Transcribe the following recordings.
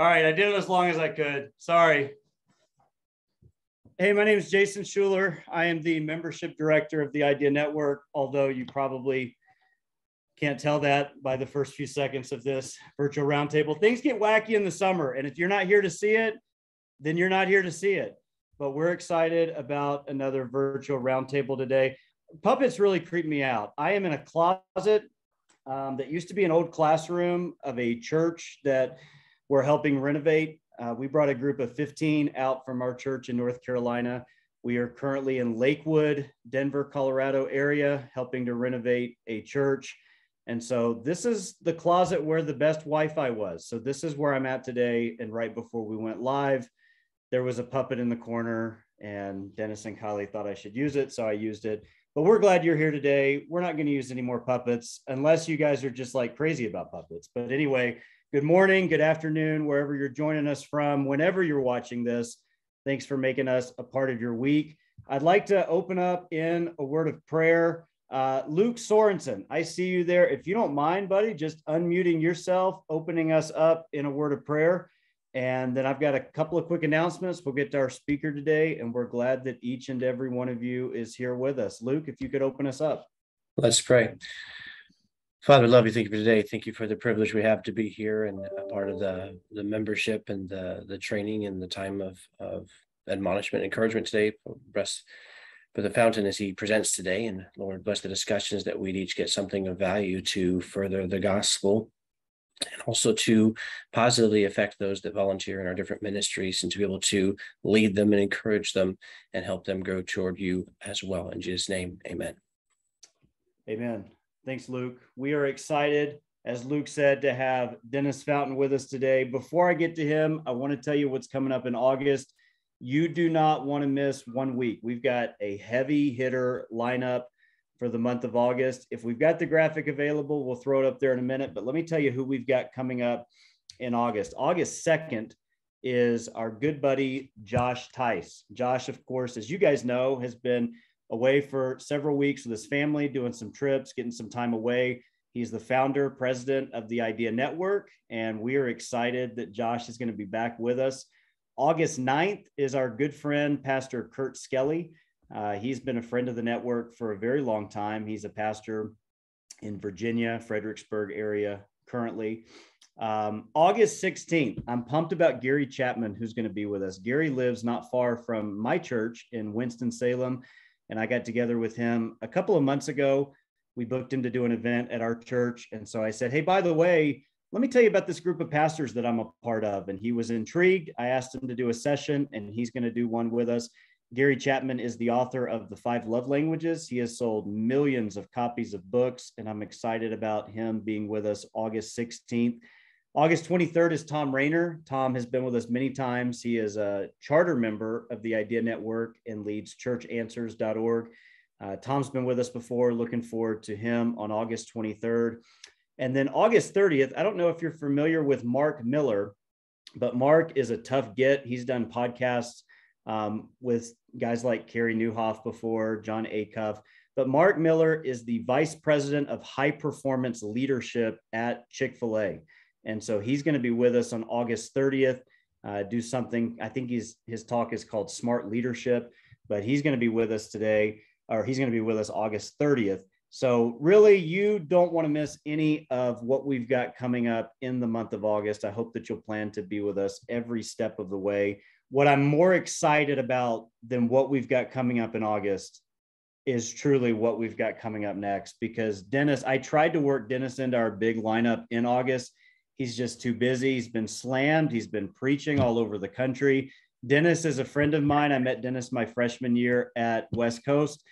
All right, I did it as long as I could. Sorry. Hey, my name is Jason Schuler. I am the membership director of the Idea Network, although you probably can't tell that by the first few seconds of this virtual roundtable. Things get wacky in the summer, and if you're not here to see it, then you're not here to see it. But we're excited about another virtual roundtable today. Puppets really creep me out. I am in a closet that used to be an old classroom of a church that we're helping renovate. We brought a group of 15 out from our church in North Carolina. We are currently in Lakewood, Denver, Colorado area, helping to renovate a church. And so this is the closet where the best Wi-Fi was. So this is where I'm at today. And right before we went live, there was a puppet in the corner and Dennis and Kylie thought I should use it. So I used it. But we're glad you're here today. We're not going to use any more puppets unless you guys are just like crazy about puppets. But anyway, good morning, good afternoon, wherever you're joining us from, whenever you're watching this. Thanks for making us a part of your week. I'd like to open up in a word of prayer. Luke Sorensen, I see you there. If you don't mind, buddy, just unmuting yourself, opening us up in a word of prayer. And then I've got a couple of quick announcements. We'll get to our speaker today, and we're glad that each and every one of you is here with us. Luke, if you could open us up. Let's pray. Father, love you. Thank you for today. Thank you for the privilege we have to be here and a part of the membership and the training and the time of admonishment and encouragement today. Bless for the fountain as he presents today. And Lord, bless the discussions that we'd each get something of value to further the gospel and also to positively affect those that volunteer in our different ministries and to be able to lead them and encourage them and help them grow toward you as well. In Jesus' name, amen. Amen. Thanks, Luke. We are excited, as Luke said, to have Dennis Fountain with us today. Before I get to him, I want to tell you what's coming up in August. You do not want to miss 1 week. We've got a heavy hitter lineup for the month of August. If we've got the graphic available, we'll throw it up there in a minute, but let me tell you who we've got coming up in August. August 2nd is our good buddy, Josh Tice. Josh, of course, as you guys know, has been away for several weeks with his family, doing some trips, getting some time away. He's the founder, president of the Idea Network, and we are excited that Josh is going to be back with us. August 9th is our good friend, Pastor Kurt Skelly. He's been a friend of the network for a very long time. He's a pastor in Virginia, Fredericksburg area currently. August 16th, I'm pumped about Gary Chapman, who's going to be with us. Gary lives not far from my church in Winston-Salem, and I got together with him a couple of months ago. We booked him to do an event at our church. And so I said, hey, by the way, let me tell you about this group of pastors that I'm a part of. And he was intrigued. I asked him to do a session, and he's going to do one with us. Gary Chapman is the author of The 5 Love Languages. He has sold millions of copies of books, and I'm excited about him being with us August 16th. August 23rd is Tom Rayner. Tom has been with us many times. He is a charter member of the Idea Network and leads churchanswers.org. Tom's been with us before. Looking forward to him on August 23rd. And then August 30th, I don't know if you're familiar with Mark Miller, but Mark is a tough get. He's done podcasts with guys like Carey Nieuwhof before, John Acuff. But Mark Miller is the vice president of high performance leadership at Chick-fil-A. And so he's going to be with us on August 30th, do something. I think his talk is called Smart Leadership, but he's going to be with us today, or he's going to be with us August 30th. So really, you don't want to miss any of what we've got coming up in the month of August. I hope that you'll plan to be with us every step of the way. What I'm more excited about than what we've got coming up in August is truly what we've got coming up next, because Dennis, I tried to work Dennis into our big lineup in August. He's just too busy. He's been slammed. He's been preaching all over the country. Dennis is a friend of mine. I met Dennis my freshman year at West Coast.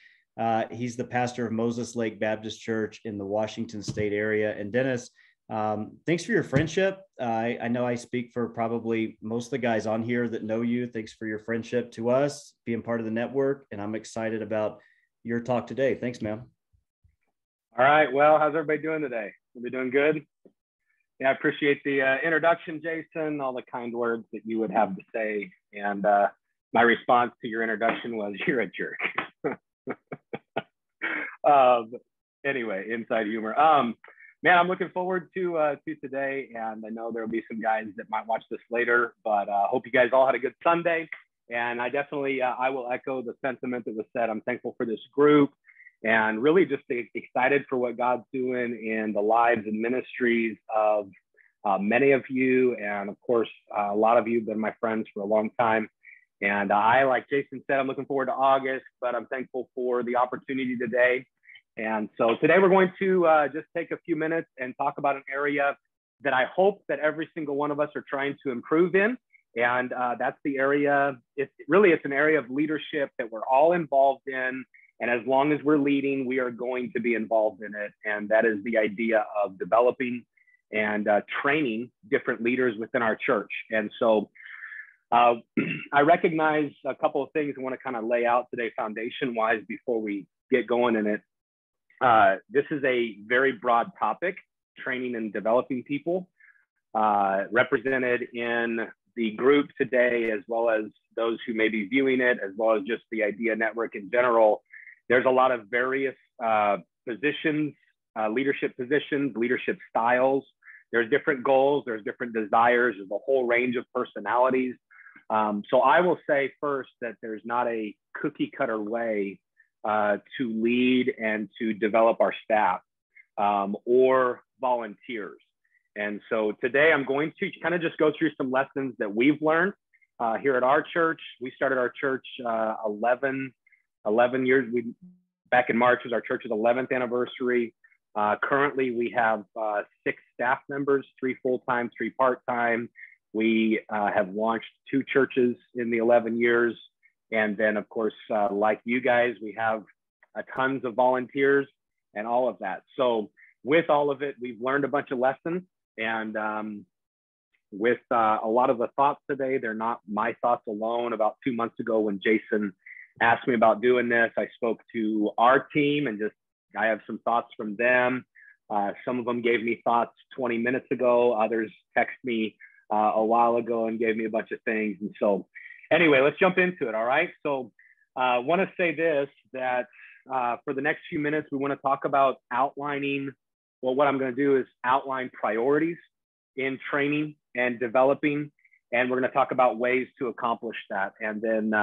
He's the pastor of Moses Lake Baptist Church in the Washington State area. And Dennis, thanks for your friendship. I know I speak for probably most of the guys on here that know you. Thanks for your friendship to us, being part of the network. And I'm excited about your talk today. Thanks, man. All right. Well, how's everybody doing today? Everybody doing good? Yeah, I appreciate the introduction, Jason, all the kind words that you would have to say. And my response to your introduction was, you're a jerk. Anyway, inside humor. man, I'm looking forward to today, and I know there will be some guys that might watch this later, but hope you guys all had a good Sunday. And I definitely, I will echo the sentiment that was said. I'm thankful for this group, and really just excited for what God's doing in the lives and ministries of many of you. And of course, a lot of you have been my friends for a long time. And I, like Jason said, I'm looking forward to August, but I'm thankful for the opportunity today. And so today we're going to just take a few minutes and talk about an area that I hope that every single one of us are trying to improve in. And that's the area, it's an area of leadership that we're all involved in. And as long as we're leading, we are going to be involved in it. And that is the idea of developing and training different leaders within our church. And so I recognize a couple of things I want to kind of lay out today foundation-wise before we get going in it. This is a very broad topic, training and developing people, represented in the group today, as well as those who may be viewing it, as well as just the Idea Network in general. There's a lot of various positions, leadership positions, leadership styles. There's different goals, there's different desires, there's a whole range of personalities. So I will say first that there's not a cookie cutter way to lead and to develop our staff or volunteers. And so today I'm going to kind of just go through some lessons that we've learned here at our church. We started our church 11 years. Back in March was our church's 11th anniversary. Currently we have 6 staff members, 3 full-time, 3 part-time. We have launched 2 churches in the 11 years. And then of course, like you guys, we have tons of volunteers and all of that. So with all of it, we've learned a bunch of lessons. And with a lot of the thoughts today, they're not my thoughts alone. About 2 months ago when Jason asked me about doing this, I spoke to our team and I have some thoughts from them. Some of them gave me thoughts 20 minutes ago. Others texted me a while ago and gave me a bunch of things. And so anyway, let's jump into it. All right. So I want to say this, that for the next few minutes, we want to talk about outlining. Well, what I'm going to do is outline priorities in training and developing, and we're going to talk about ways to accomplish that. And then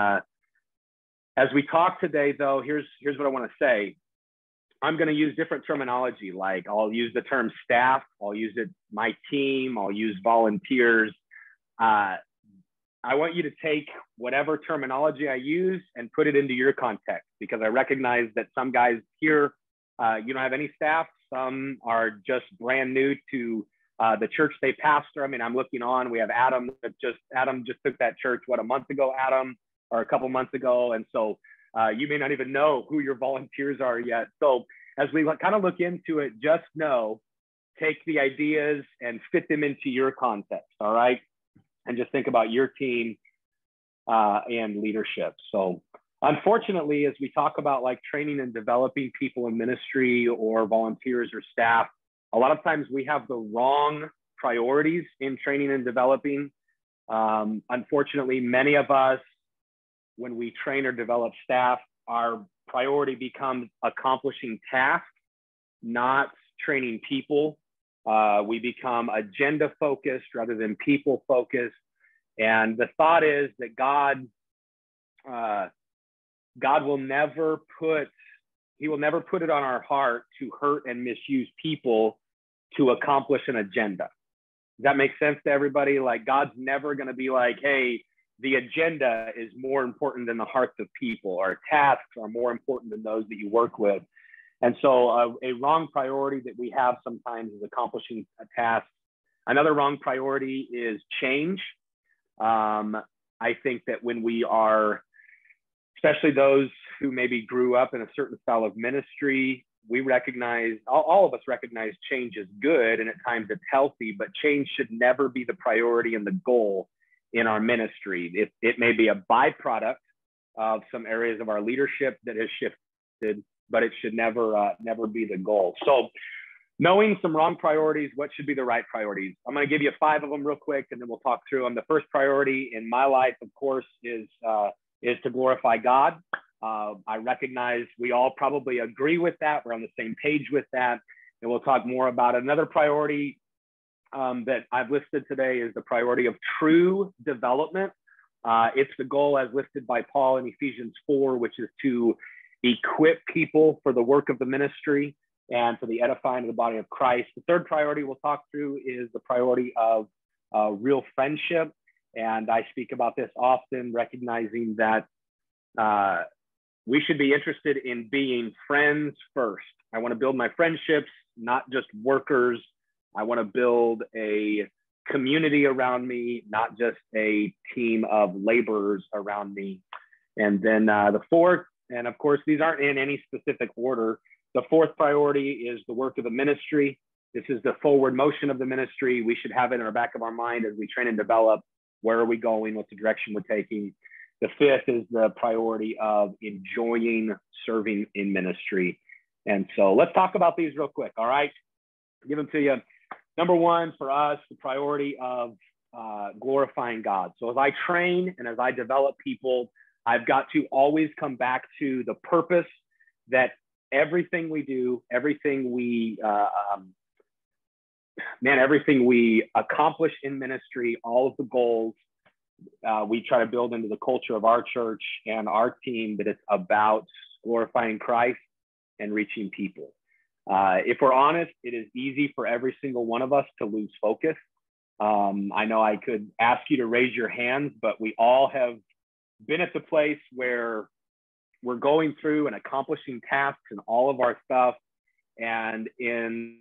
as we talk today, though, here's what I want to say. I'm going to use different terminology. Like I'll use the term staff, I'll use it my team, I'll use volunteers. I want you to take whatever terminology I use and put it into your context, because I recognize that some guys here, you don't have any staff. Some are just brand new to the church they pastor. I mean, I'm looking on, we have Adam just took that church, a month ago, Adam, or a couple months ago. And so you may not even know who your volunteers are yet. So as we kind of look into it, just know, take the ideas and fit them into your context. All right. And just think about your team and leadership. So unfortunately, as we talk about like training and developing people in ministry or volunteers or staff, a lot of times we have the wrong priorities in training and developing. Unfortunately, many of us, when we train or develop staff, our priority becomes accomplishing tasks, not training people. We become agenda focused rather than people focused. And the thought is that God will never put it on our heart to hurt and misuse people to accomplish an agenda. Does that make sense to everybody? Like God's never going to be like, hey, the agenda is more important than the hearts of people, or tasks are more important than those that you work with. And so a wrong priority that we have sometimes is accomplishing a task. Another wrong priority is change. I think that when we are, especially those who maybe grew up in a certain style of ministry, we recognize, all of us recognize change is good and at times it's healthy, but change should never be the priority and the goal in our ministry. It may be a byproduct of some areas of our leadership that has shifted, but it should never be the goal. So knowing some wrong priorities, what should be the right priorities? I'm going to give you 5 of them real quick, and then we'll talk through them. The first priority in my life, of course, is to glorify God. I recognize we all probably agree with that. We're on the same page with that. and we'll talk more about it. Another priority that I've listed today is the priority of true development. It's the goal as listed by Paul in Ephesians 4, which is to equip people for the work of the ministry and for the edifying of the body of Christ. The third priority we'll talk through is the priority of real friendship. And I speak about this often, recognizing that we should be interested in being friends first. I want to build my friendships, not just workers. I want to build a community around me, not just a team of laborers around me. And then the fourth, and of course, these aren't in any specific order. The fourth priority is the work of the ministry. This is the forward motion of the ministry. We should have it in our back of our mind as we train and develop. Where are we going? What's the direction we're taking? The fifth is the priority of enjoying serving in ministry. And so let's talk about these real quick. All right. I'll give them to you. Number one for us, the priority of glorifying God. So as I train and as I develop people, I've got to always come back to the purpose that everything we do, everything we accomplish in ministry, all of the goals, we try to build into the culture of our church and our team that it's about glorifying Christ and reaching people. If we're honest, it is easy for every single one of us to lose focus. I know I could ask you to raise your hands, but we all have been at the place where we're going through and accomplishing tasks and all of our stuff. And in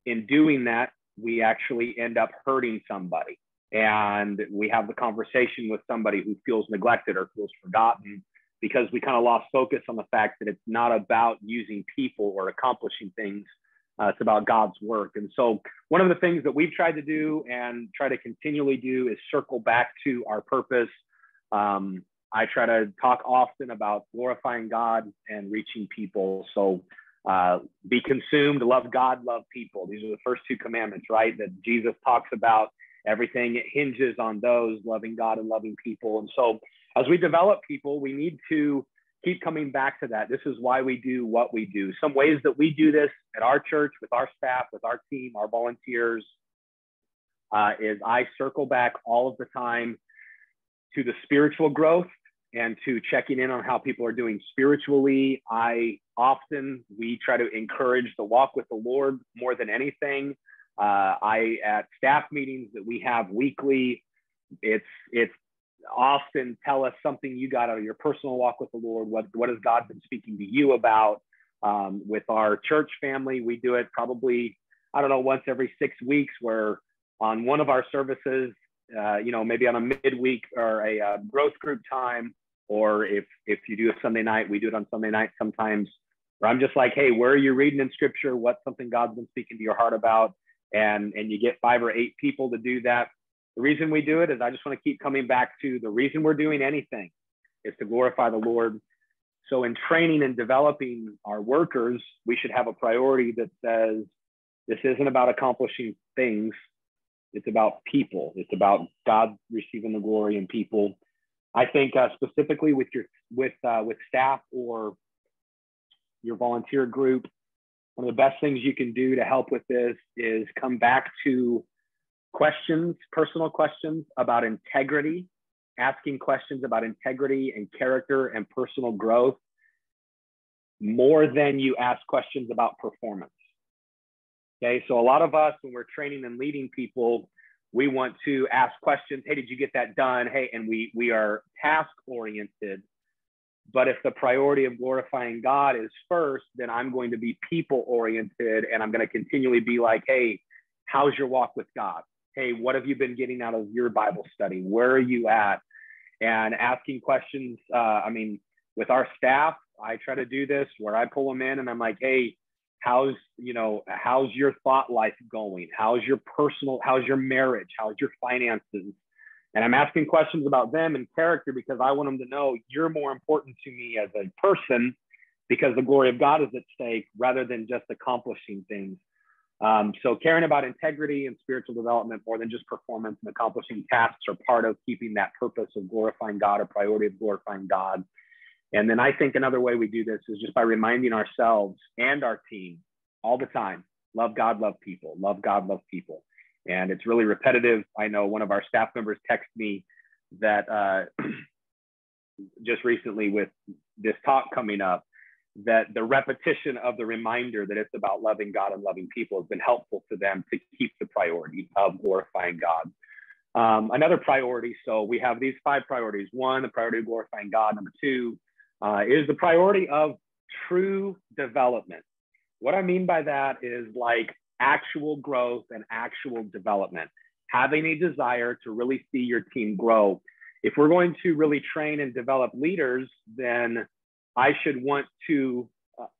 doing that, we actually end up hurting somebody. And we have the conversation with somebody who feels neglected or feels forgotten because we kind of lost focus on the fact that it's not about using people or accomplishing things. It's about God's work. And so one of the things that we've tried to do and try to continually do is circle back to our purpose. I try to talk often about glorifying God and reaching people. So be consumed, love God, love people. These are the first two commandments, right? That Jesus talks about. Everything it hinges on those, loving God and loving people. And so as we develop people, we need to keep coming back to that. This is why we do what we do. Some ways that we do this at our church, with our staff, with our team, our volunteers, is I circle back all of the time to the spiritual growth and to checking in on how people are doing spiritually. We try to encourage the walk with the Lord more than anything. At staff meetings that we have weekly, it's often tell us something you got out of your personal walk with the Lord. What has God been speaking to you about? With our church family, we do it probably, once every 6 weeks, where on one of our services, maybe on a midweek or a growth group time, or if you do a Sunday night, we do it on Sunday night sometimes, where I'm just like, hey, where are you reading in scripture? What's something God's been speaking to your heart about? And you get 5 or 8 people to do that. The reason we do it is I just want to keep coming back to the reason we're doing anything is to glorify the Lord. So in training and developing our workers, we should have a priority that says, this isn't about accomplishing things. It's about people. It's about God receiving the glory in people. I think specifically with staff or your volunteer group, one of the best things you can do to help with this is come back to questions, personal questions about integrity, asking questions about integrity and character and personal growth more than you ask questions about performance. Okay, so a lot of us, when we're training and leading people, we want to ask questions. Hey, did you get that done? Hey, and we are task oriented. But if the priority of glorifying God is first, then I'm going to be people oriented, and I'm going to continually be like, hey, how's your walk with God? Hey, what have you been getting out of your Bible study? Where are you at? And asking questions. With our staff, I try to do this where I pull them in and I'm like, hey, how's your thought life going? How's your marriage? How's your finances? And I'm asking questions about them and character because I want them to know you're more important to me as a person because the glory of God is at stake rather than just accomplishing things. So caring about integrity and spiritual development more than just performance and accomplishing tasks are part of keeping that purpose of glorifying God, a priority of glorifying God. And then I think another way we do this is just by reminding ourselves and our team all the time, Love God, love people, love God, love people. And it's really repetitive. I know one of our staff members texted me that just recently with this talk coming up, that the repetition of the reminder that it's about loving God and loving people has been helpful to them to keep the priority of glorifying God. Another priority, so we have these 5 priorities. 1, the priority of glorifying God. Number 2 is the priority of true development. What I mean by that is like actual growth and actual development, having a desire to really see your team grow. If we're going to really train and develop leaders, then I should want to,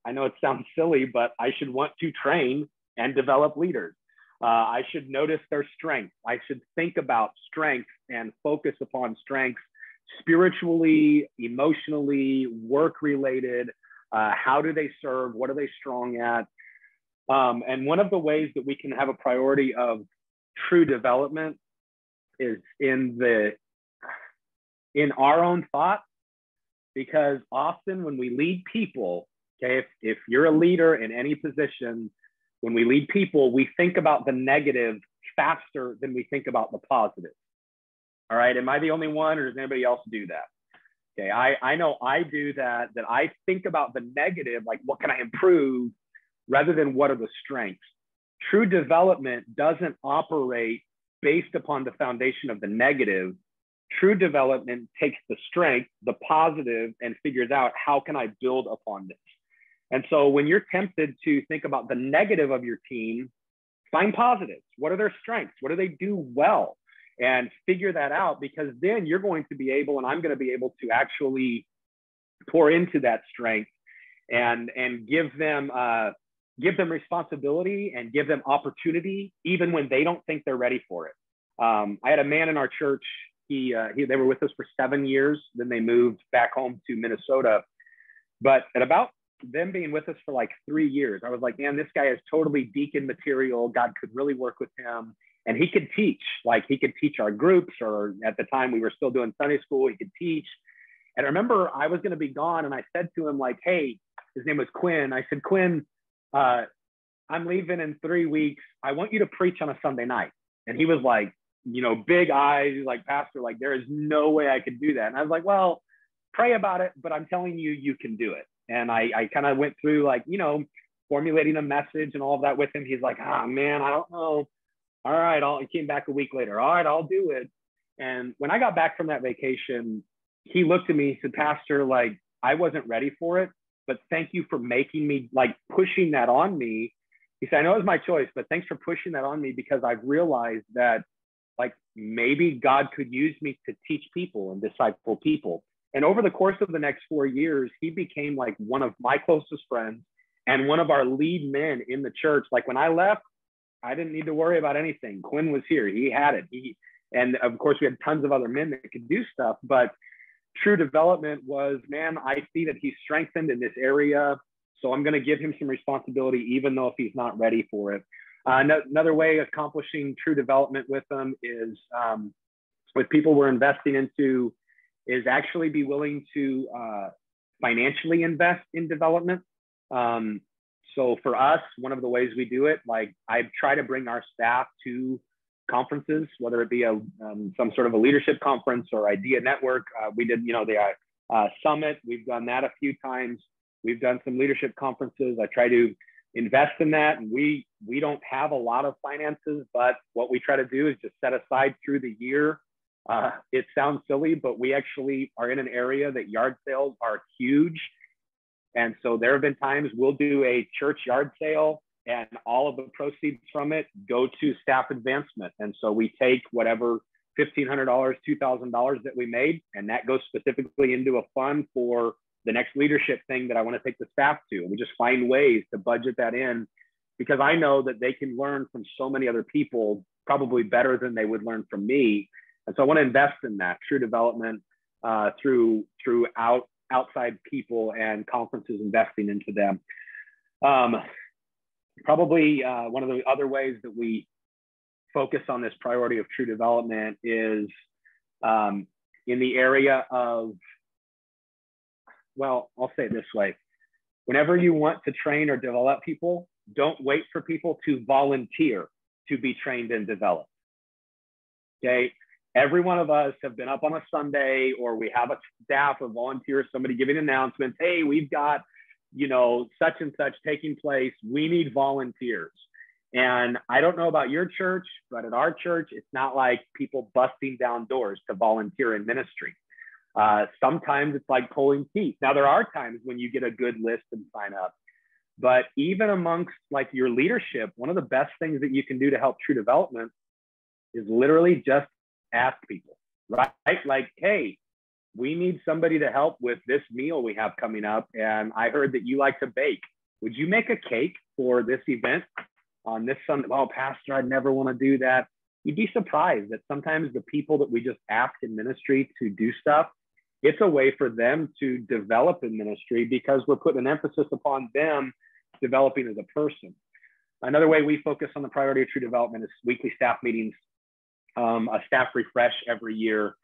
I know it sounds silly, but I should want to train and develop leaders. I should notice their strengths. I should think about strengths and focus upon strengths spiritually, emotionally, work-related. How do they serve? What are they strong at? And one of the ways that we can have a priority of true development is in our own thought, because often when we lead people, okay, if you're a leader in any position, when we lead people, we think about the negative faster than we think about the positive. All right, am I the only one, or does anybody else do that? Okay, I know I do that I think about the negative, like what can I improve, rather than what are the strengths. True development doesn't operate based upon the foundation of the negative. True development takes the strength, the positive, and figures out how can I build upon this. And so when you're tempted to think about the negative of your team, find positives. What are their strengths? What do they do well? And figure that out, because then you're going to be able, and I'm going to be able to actually pour into that strength and give them responsibility and give them opportunity, even when they don't think they're ready for it. I had a man in our church. They were with us for 7 years. Then they moved back home to Minnesota. But at about them being with us for like 3 years, I was like, man, this guy is totally deacon material. God could really work with him. And he could teach, like he could teach our groups, or at the time we were still doing Sunday school, he could teach. And I remember I was going to be gone, and I said to him, like, hey, his name was Quinn. I said, Quinn, I'm leaving in 3 weeks. I want you to preach on a Sunday night. And he was like, big eyes, like, Pastor, like, there is no way I could do that. And I was like, well, pray about it, but I'm telling you, you can do it. And I kind of went through, like, formulating a message and all of that with him. He's like, man, I don't know. All right, he came back a week later. All right, I'll do it. And when I got back from that vacation, he looked at me, he said, Pastor, like, I wasn't ready for it, but thank you for making me, like, pushing that on me. He said, I know it was my choice, but thanks for pushing that on me, because I've realized that, like, maybe God could use me to teach people and disciple people. And over the course of the next 4 years, he became like one of my closest friends and one of our lead men in the church. Like, when I left, I didn't need to worry about anything. Quinn was here. He had it. And of course, we had tons of other men that could do stuff. But true development was, man, I see that he's strengthened in this area, so I'm going to give him some responsibility, even though if he's not ready for it. Another way of accomplishing true development with them is, with people we're investing into, is actually be willing to financially invest in development. So for us, one of the ways we do it, like, I try to bring our staff to conferences, whether it be some sort of a leadership conference or Idea Network. We did, the summit. We've done that a few times. We've done some leadership conferences. I try to invest in that. And we don't have a lot of finances, but what we try to do is just set aside through the year. It sounds silly, but we actually are in an area that yard sales are huge. And so there have been times we'll do a church yard sale, and all of the proceeds from it go to staff advancement. And so we take whatever $1,500, $2,000 that we made, and that goes specifically into a fund for the next leadership thing that I want to take the staff to. We just find ways to budget that in, because I know that they can learn from so many other people, probably better than they would learn from me. And so I want to invest in that true development through outside people and conferences, investing into them. Probably one of the other ways that we focus on this priority of true development is in the area of, well, I'll say it this way. Whenever you want to train or develop people, don't wait for people to volunteer to be trained and developed. Okay. Every one of us have been up on a Sunday, or we have a staff of volunteers, somebody giving announcements. Hey, we've got, such and such taking place. We need volunteers. And I don't know about your church, but at our church, it's not like people busting down doors to volunteer in ministry. Sometimes it's like pulling teeth. Now, there are times when you get a good list and sign up, but even amongst like your leadership, one of the best things that you can do to help true development is literally just ask people, right? Like, hey, we need somebody to help with this meal we have coming up. And I heard that you like to bake. Would you make a cake for this event on this Sunday? Oh, Pastor, I'd never want to do that. You'd be surprised that sometimes the people that we just ask in ministry to do stuff, it's a way for them to develop in ministry because we're putting an emphasis upon them developing as a person. Another way we focus on the priority of true development is weekly staff meetings, a staff refresh every year.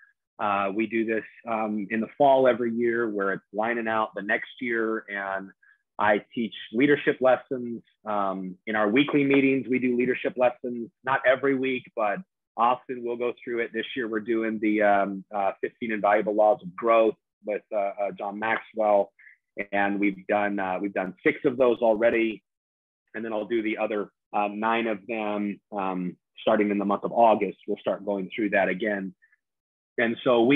We do this in the fall every year where it's lining out the next year, and I teach leadership lessons. In our weekly meetings, we do leadership lessons, not every week, but often we'll go through it. This year, we're doing the 15 Invaluable Laws of Growth with John Maxwell, and we've done 6 of those already, and then I'll do the other 9 of them starting in the month of August. We'll start going through that again, and so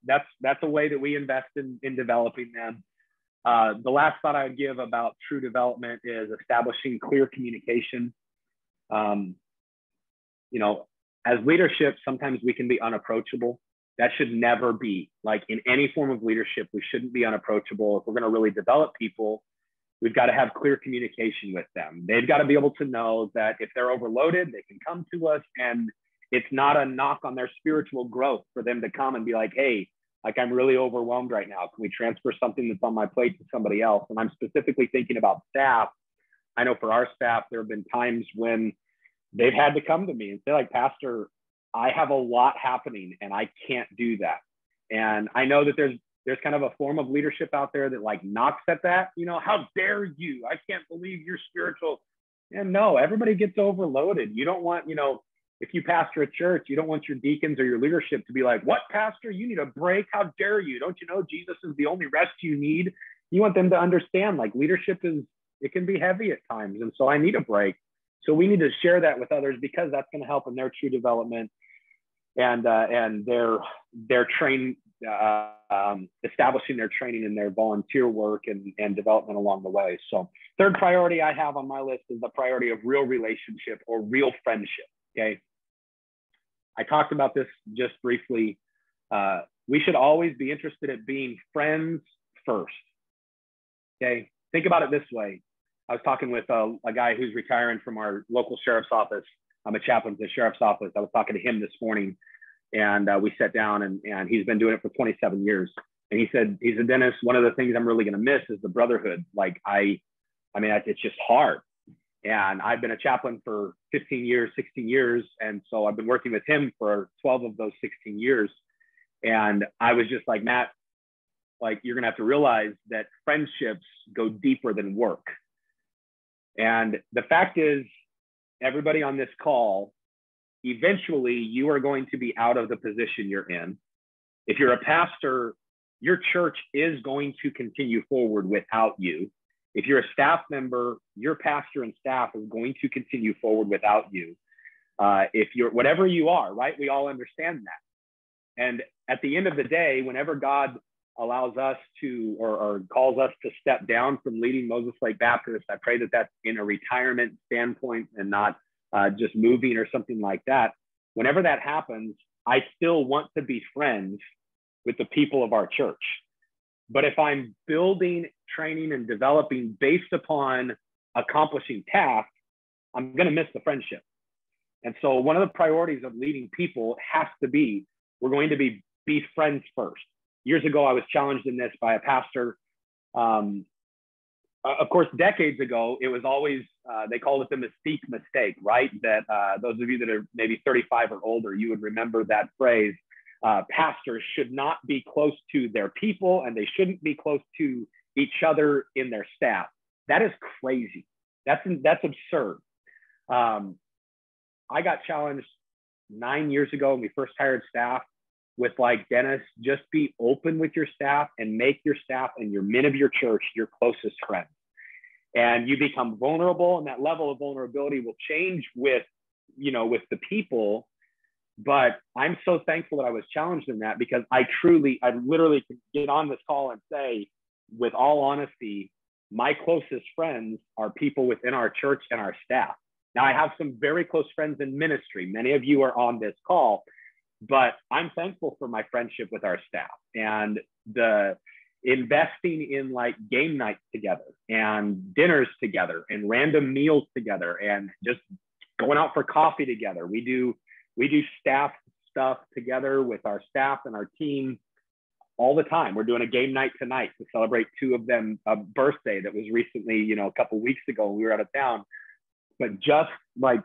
that's a way that we invest in developing them. The last thought I would give about true development is establishing clear communication. As leadership, sometimes we can be unapproachable. That should never be. Like in any form of leadership, we shouldn't be unapproachable. If we're going to really develop people, we've got to have clear communication with them. They've got to be able to know that if they're overloaded, they can come to us, and it's not a knock on their spiritual growth for them to come and be like, hey, like I'm really overwhelmed right now. Can we transfer something that's on my plate to somebody else? And I'm specifically thinking about staff. I know for our staff, there have been times when they've had to come to me and say like, Pastor, I have a lot happening and I can't do that. And I know that there's kind of a form of leadership out there that like knocks at that, how dare you? I can't believe you're spiritual. And no, everybody gets overloaded. You don't want, if you pastor a church, you don't want your deacons or your leadership to be like, what, Pastor, you need a break? How dare you? Don't you know Jesus is the only rest you need? You want them to understand like leadership it can be heavy at times. And so I need a break. So we need to share that with others because that's going to help in their true development and their train, establishing their training and their volunteer work and development along the way. So third priority I have on my list is the priority of real relationship or real friendship. Okay. I talked about this just briefly. We should always be interested in being friends first. Okay. Think about it this way. I was talking with a guy who's retiring from our local sheriff's office. I'm a chaplain to the sheriff's office. I was talking to him this morning, and we sat down, and he's been doing it for 27 years. And he said, Dennis, one of the things I'm really going to miss is the brotherhood. Like it's just hard. And I've been a chaplain for 15 years, 16 years. And so I've been working with him for 12 of those 16 years. And I was just like, Matt, like you're going to have to realize that friendships go deeper than work. And the fact is, everybody on this call, eventually you are going to be out of the position you're in. If you're a pastor, your church is going to continue forward without you. If you're a staff member, your pastor and staff is going to continue forward without you. If you're whatever you are, right? We all understand that. And at the end of the day, whenever God allows us to or calls us to step down from leading Moses Lake Baptist, I pray that that's in a retirement standpoint and not just moving or something like that. Whenever that happens, I still want to be friends with the people of our church. But if I'm building, training, and developing based upon accomplishing tasks, I'm going to miss the friendship. And so one of the priorities of leading people has to be, we're going to be friends first. Years ago, I was challenged in this by a pastor. Of course, decades ago, it was always, they called it the mystique mistake, right? That those of you that are maybe 35 or older, you would remember that phrase. Pastors should not be close to their people and they shouldn't be close to each other in their staff. That is crazy. That's absurd. I got challenged 9 years ago when we first hired staff with like, Dennis, just be open with your staff and make your staff and your men of your church your closest friends. And you become vulnerable, and that level of vulnerability will change with the people. But I'm so thankful that I was challenged in that, because I literally can get on this call and say, with all honesty, my closest friends are people within our church and our staff. Now, I have some very close friends in ministry. Many of you are on this call, but I'm thankful for my friendship with our staff and the investing in like game nights together and dinners together and random meals together and just going out for coffee together. We do staff stuff together with our staff and our team all the time. We're doing a game night tonight to celebrate two of them a birthday that was recently, a couple of weeks ago when we were out of town. But just like,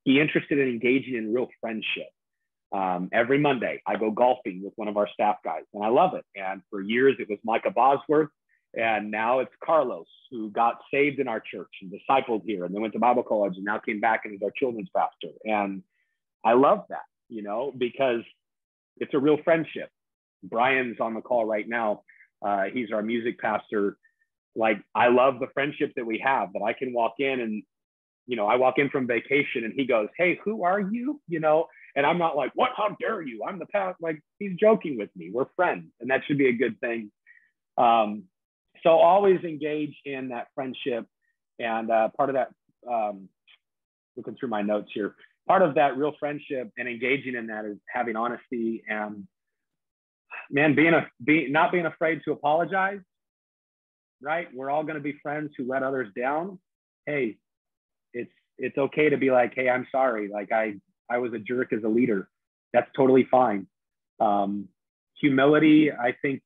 be interested in engaging in real friendship. Every Monday, I go golfing with one of our staff guys, and I love it. And for years, it was Micah Bosworth, and now it's Carlos, who got saved in our church and discipled here, and then went to Bible college, and now came back and is our children's pastor. And I love that, because it's a real friendship. Brian's on the call right now. He's our music pastor. Like, I love the friendship that we have, that I can walk in and, I walk in from vacation and he goes, "Hey, who are you?" And I'm not like, "What? How dare you? I'm the past." Like, he's joking with me. We're friends, and that should be a good thing. So always engage in that friendship. And part of that, looking through my notes here, part of that real friendship and engaging in that is having honesty and, man, not being afraid to apologize, right? We're all going to be friends who let others down. Hey, it's okay to be like, "Hey, I'm sorry. Like, I was a jerk as a leader." That's totally fine. Humility, I think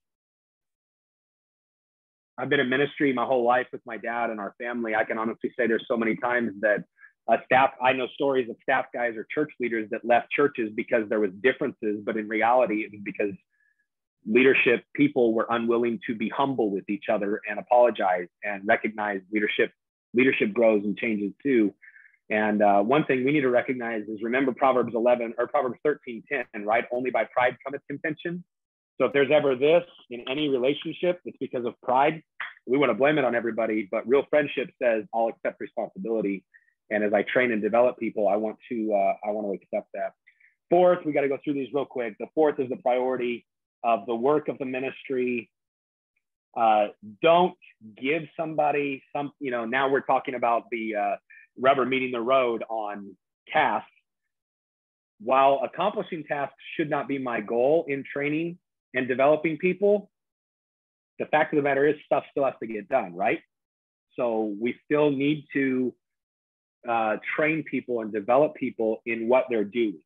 I've been in ministry my whole life with my dad and our family. I can honestly say there's so many times that I know stories of staff guys or church leaders that left churches because there was differences, but in reality, it was because leadership people were unwilling to be humble with each other and apologize and recognize leadership grows and changes too. And one thing we need to recognize is, remember Proverbs 13:10, right? "Only by pride cometh contention." So if there's ever this in any relationship, it's because of pride. We want to blame it on everybody, but real friendship says, "I'll accept responsibility." And as I train and develop people, I want to accept that. Fourth, we got to go through these real quick. The fourth is the priority of the work of the ministry. Don't give somebody now we're talking about the rubber meeting the road on tasks. While accomplishing tasks should not be my goal in training and developing people, the fact of the matter is stuff still has to get done, right? So we still need to train people and develop people in what they're doing.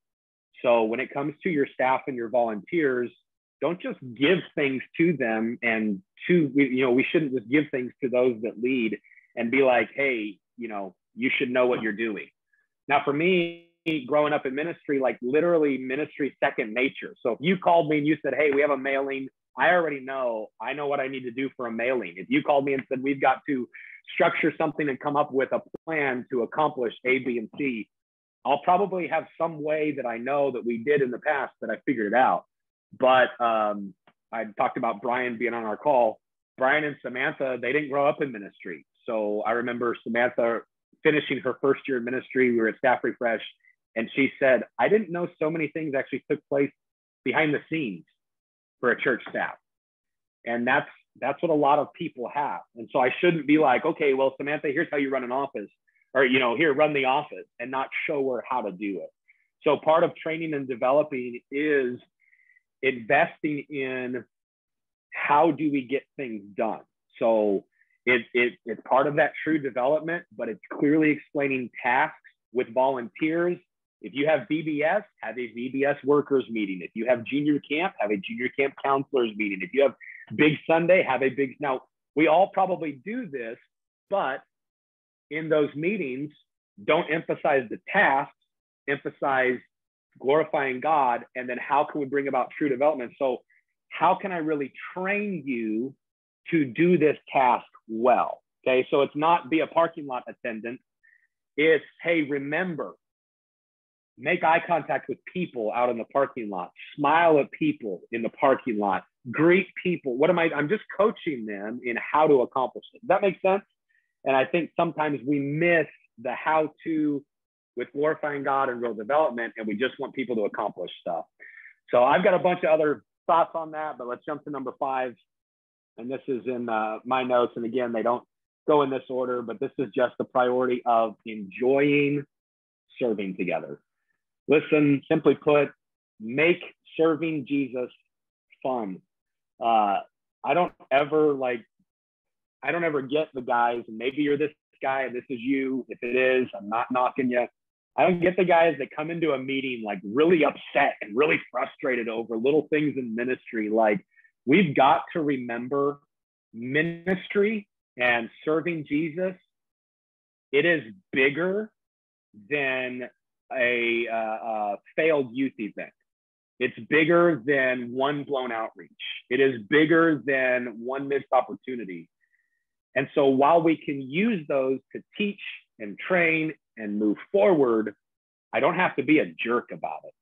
So when it comes to your staff and your volunteers, don't just give things to them, and we shouldn't just give things to those that lead and be like, "Hey, you should know what you're doing." Now, for me, growing up in ministry, like literally ministry second nature. So if you called me and you said, "Hey, we have a mailing," I know what I need to do for a mailing. If you called me and said, "We've got to structure something and come up with a plan to accomplish A, B, and C," I'll probably have some way that I know that we did in the past that I figured it out. But I talked about Brian being on our call. Brian and Samantha, they didn't grow up in ministry. So I remember Samantha finishing her first year in ministry. We were at Staff Refresh, and she said, "I didn't know so many things actually took place behind the scenes for a church staff." And that's what a lot of people have. And so I shouldn't be like, "Okay, well, Samantha, here's how you run an office," or, "Here, run the office," and not show her how to do it. So part of training and developing is investing in how do we get things done. So it's part of that true development, but it's clearly explaining tasks with volunteers. If you have VBS, have a VBS workers meeting. If you have junior camp, have a junior camp counselors meeting. If you have Big Sunday, have a big. Now, we all probably do this, but in those meetings, don't emphasize the tasks, emphasize glorifying God, and then how can we bring about true development? So how can I really train you to do this task well? Okay, so it's not be a parking lot attendant. It's, hey, remember, make eye contact with people out in the parking lot, smile at people in the parking lot, greet people. I'm just coaching them in how to accomplish it. Does that make sense? And I think sometimes we miss the how to with glorifying God and real development, and we just want people to accomplish stuff. So I've got a bunch of other thoughts on that, but let's jump to number 5. And this is in my notes. And again, they don't go in this order, but this is just the priority of enjoying serving together. Listen, simply put, make serving Jesus fun. I don't ever get the guys, and maybe you're this guy and this is you. If it is, I'm not knocking you. I don't get the guys that come into a meeting like really upset and really frustrated over little things in ministry. Like, we've got to remember ministry and serving Jesus, it is bigger than a failed youth event. It's bigger than one blown outreach. It is bigger than one missed opportunity. And so while we can use those to teach and train and move forward, I don't have to be a jerk about it.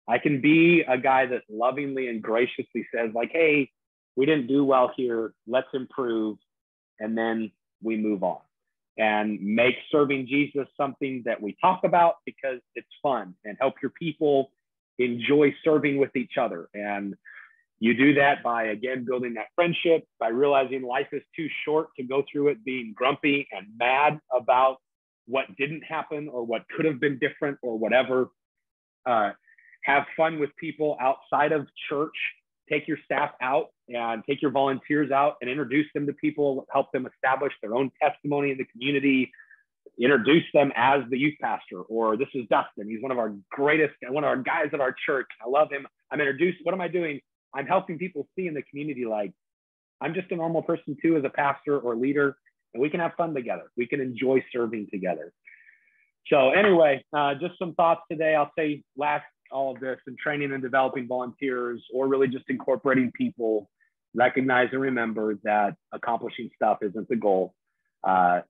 I can be a guy that lovingly and graciously says, like, hey, we didn't do well here, let's improve, and then we move on. And make serving Jesus something that we talk about because it's fun, and help your people enjoy serving with each other. And you do that by, again, building that friendship, by realizing life is too short to go through it being grumpy and mad about what didn't happen or what could have been different or whatever. Have fun with people outside of church. Take your staff out and take your volunteers out and introduce them to people, help them establish their own testimony in the community, introduce them as the youth pastor, or this is Dustin. He's one of our guys at our church. I love him. I'm introduced. What am I doing? I'm helping people see in the community, like, I'm just a normal person too as a pastor or leader, and we can have fun together. We can enjoy serving together. So anyway, just some thoughts today. I'll say last all of this, in training and developing volunteers, or really just incorporating people, recognize and remember that accomplishing stuff isn't the goal.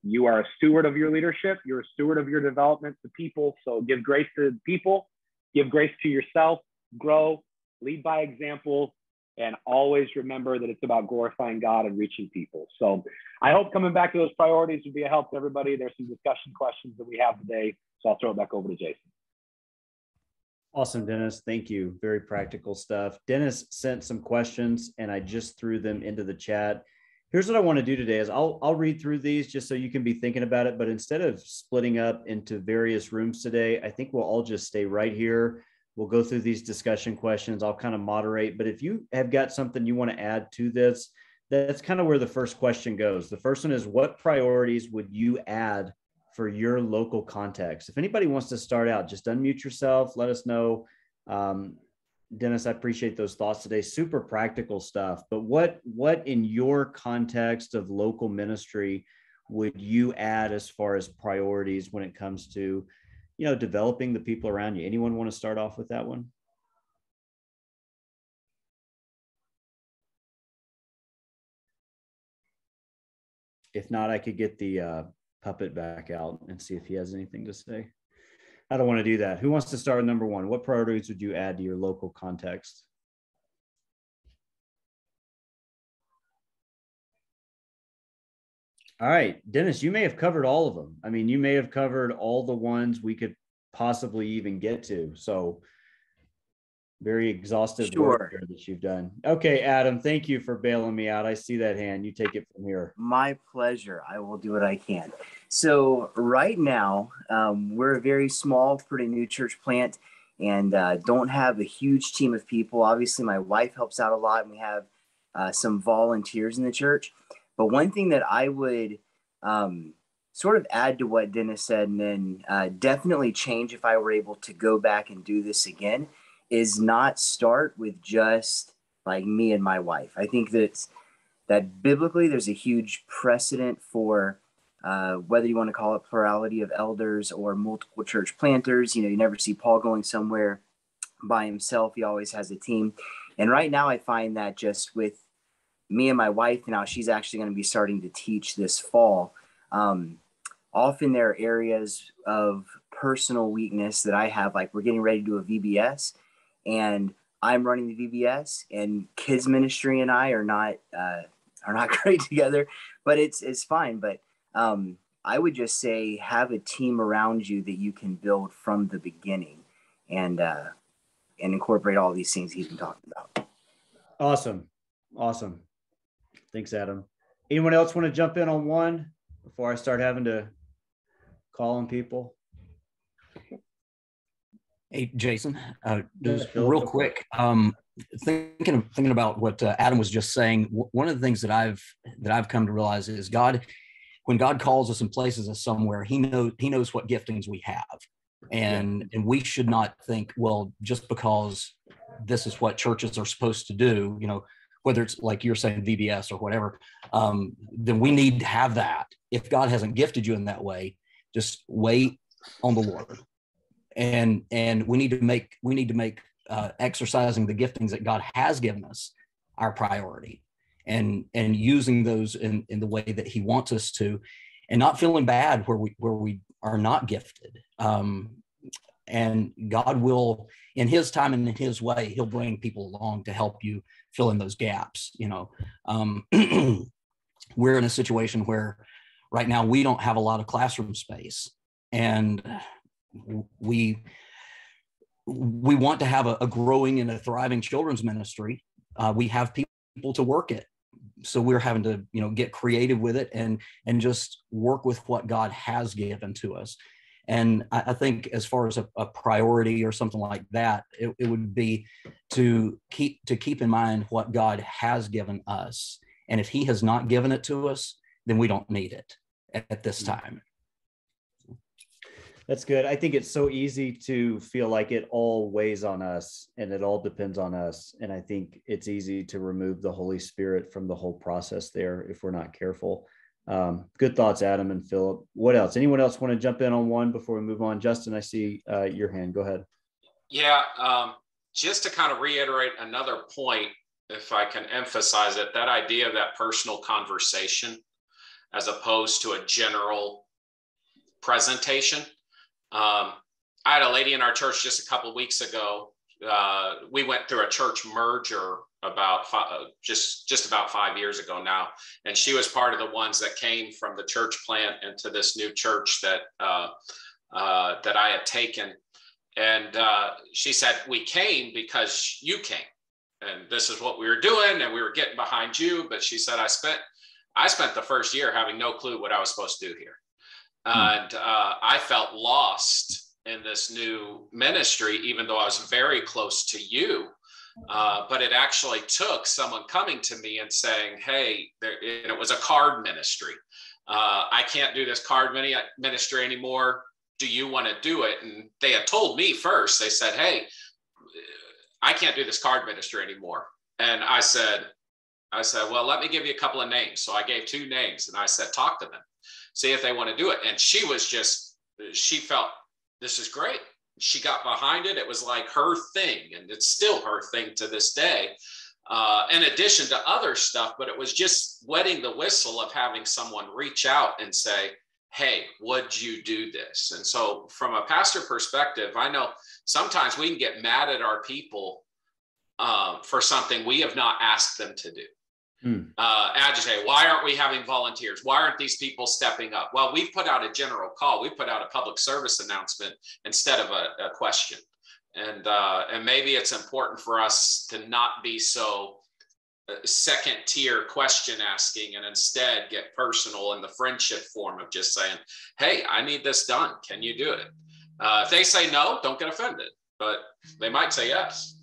You are a steward of your leadership. You're a steward of your development to people. So give grace to people, give grace to yourself, grow, lead by example, and always remember that it's about glorifying God and reaching people. So I hope coming back to those priorities would be a help to everybody. There's some discussion questions that we have today, so I'll throw it back over to Jason. Awesome, Dennis. Thank you. Very practical stuff. Dennis sent some questions and I just threw them into the chat. Here's what I want to do today is I'll read through these just so you can be thinking about it. But instead of splitting up into various rooms today, I think we'll all just stay right here. We'll go through these discussion questions. I'll kind of moderate. But if you have got something you want to add to this, that's kind of where the first question goes. The first one is, what priorities would you add for your local context? If anybody wants to start out, just unmute yourself. Let us know. Dennis, I appreciate those thoughts today. Super practical stuff. But what in your context of local ministry would you add as far as priorities when it comes to, developing the people around you? Anyone want to start off with that one? If not, I could get the puppet back out and see if he has anything to say. I don't want to do that. Who wants to start with number 1? What priorities would you add to your local context? All right, Dennis, you may have covered all of them. I mean, you may have covered all the ones we could possibly even get to. So very exhaustive work here that you've done. Okay, Adam, thank you for bailing me out. I see that hand. You take it from here. My pleasure. I will do what I can. So right now, we're a very small, pretty new church plant, and don't have a huge team of people. Obviously, my wife helps out a lot, and we have some volunteers in the church. But one thing that I would sort of add to what Dennis said, and then definitely change if I were able to go back and do this again, is not start with just like me and my wife. I think that biblically there's a huge precedent for whether you want to call it plurality of elders or multiple church planters. You never see Paul going somewhere by himself. He always has a team. And right now I find that just with me and my wife, now she's actually going to be starting to teach this fall. Often there are areas of personal weakness that I have, like we're getting ready to do a VBS, and I'm running the VBS, and kids ministry and I are not great together, but it's fine. But I would just say have a team around you that you can build from the beginning, and incorporate all these things he's been talking about. Awesome. Thanks, Adam. Anyone else want to jump in on one before I start having to call on people? Hey, Jason, just real quick. Thinking about what Adam was just saying. One of the things that I've come to realize is when God calls us and places us somewhere, He knows what giftings we have, and we should not think, well, just because this is what churches are supposed to do, whether it's like you're saying VBS or whatever, then we need to have that. If God hasn't gifted you in that way, just wait on the Lord. And we need to make exercising the giftings that God has given us our priority, and using those in the way that He wants us to, and not feeling bad where we are not gifted. And God will, in His time and in His way, He'll bring people along to help you fill in those gaps. We're in a situation where right now we don't have a lot of classroom space, and we want to have a growing and a thriving children's ministry. We have people to work it, so we're having to get creative with it and just work with what God has given to us. And I think as far as a priority or something like that, it would be to keep in mind what God has given us, and if He has not given it to us, then we don't need it at this time. That's good. I think it's so easy to feel like it all weighs on us and it all depends on us. And I think it's easy to remove the Holy Spirit from the whole process there if we're not careful. Good thoughts, Adam and Philip. What else? Anyone else want to jump in on one before we move on? Justin, I see your hand. Go ahead. Yeah, just to kind of reiterate another point, if I can emphasize it, that idea of that personal conversation as opposed to a general presentation. I had a lady in our church just a couple of weeks ago. We went through a church merger about just about 5 years ago now, and she was part of the ones that came from the church plant into this new church that I had taken. And she said, we came because you came, and this is what we were doing, and we were getting behind you. But she said, I spent the first year having no clue what I was supposed to do here. And I felt lost in this new ministry, even though I was very close to you. But it actually took someone coming to me and saying, hey, and it was a card ministry. I can't do this card ministry anymore. Do you want to do it? And they had told me first, they said, hey, I can't do this card ministry anymore. And I said, well, let me give you a couple of names. So I gave 2 names and I said, talk to them, see if they want to do it. And she felt this is great. She got behind it. It was like her thing, and it's still her thing to this day, in addition to other stuff. But it was just wetting the whistle of having someone reach out and say, hey, would you do this? And so from a pastor perspective, I know sometimes we can get mad at our people for something we have not asked them to do. Agitate, why aren't we having volunteers? Why aren't these people stepping up? Well, we've put out a general call. We put out a public service announcement instead of a question. And maybe it's important for us to not be so second tier question asking, and instead get personal in the friendship form of just saying, hey, I need this done. Can you do it? If they say no, don't get offended, but they might say yes.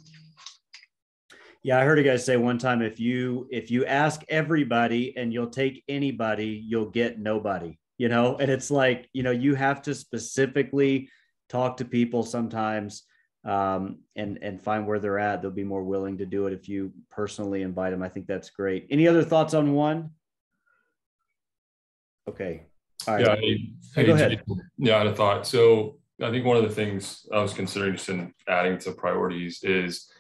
Yeah, I heard a guy say one time, if you ask everybody and you'll take anybody, you'll get nobody, and it's like, you have to specifically talk to people sometimes and find where they're at. They'll be more willing to do it if you personally invite them. I think that's great. Any other thoughts on one? Okay. All right. Yeah, go ahead. Yeah, I had a thought. So I think one of the things I was considering just in adding to priorities is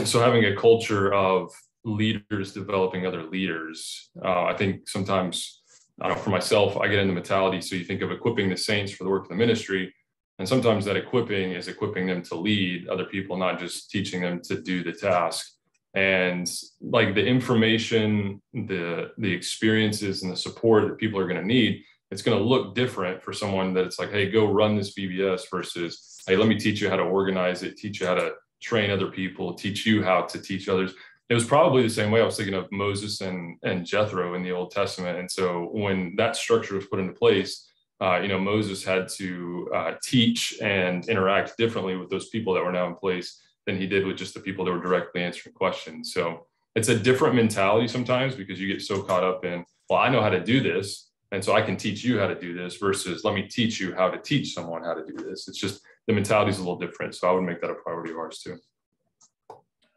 so having a culture of leaders developing other leaders. I think sometimes I don't know, for myself, I get in the mentality. So you think of equipping the saints for the work of the ministry. And sometimes that equipping is equipping them to lead other people, not just teaching them to do the task. And like the information, the experiences and the support that people are going to need, it's going to look different for someone that it's like, hey, go run this VBS versus, hey, let me teach you how to organize it, teach you how to train other people, teach you how to teach others. It was probably the same way. I was thinking of Moses and Jethro in the Old Testament. And so when that structure was put into place, Moses had to teach and interact differently with those people that were now in place than he did with just the people that were directly answering questions. So it's a different mentality sometimes because you get so caught up in, well, I know how to do this, and so I can teach you how to do this versus let me teach you how to teach someone how to do this. It's just the mentality is a little different. So I would make that a priority of ours too.